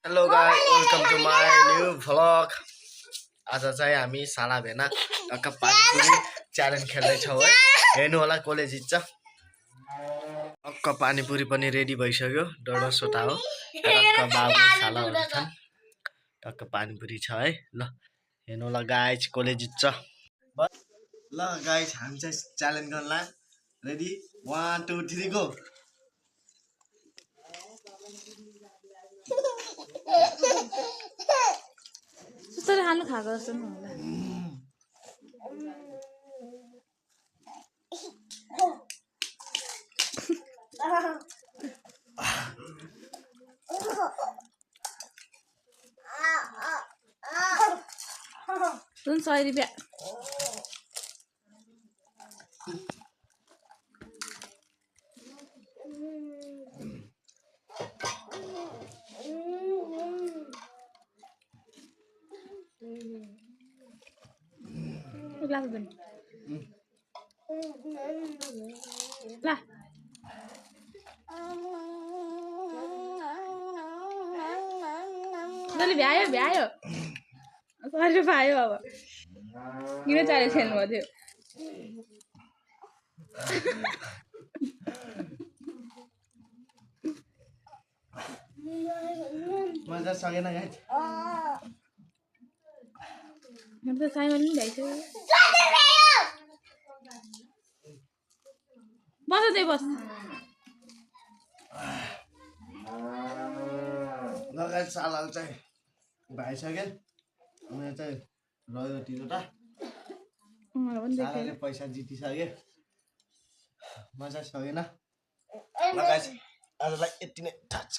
Hello guys, welcome to my new vlog. आज चाहिँ हामी साला भेना टक्क पानीपुरी च्यालेन्ज खेल्दैछौँ है। हेर्नु होला कसले जित्छ। टक्क पानीपुरी पनि रेडी भइसक्यो। डडो सोटा हो। टक्क बाबु सालाहरू छन्। टक्क पानीपुरी छ है। ल हेर्नु होला गाइस कसले जित्छ। ल गाइस हामी चाहिँ च्यालेन्ज गर्नला। Ready 1 2 3 go. त्यसरी हाल्नु खाएको जस्तो नि होला। जुन 100 रुपैयाँ ग्लास दे ला जल्दी भ्यायो भ्यायो सरी भयो अब किन चाले खेल्नु भयो मजा सकेन गाइस हम तो साइमन नहीं ल्याइछु बस दे बस लगायत सालाल चाहिँ भइसक्यो उनीहरू चाहिँ रह्यो तिनवटा सालाले पैसा जितिसक्यो मजा सकेन लगायत आजलाई यति नै थाहा छ।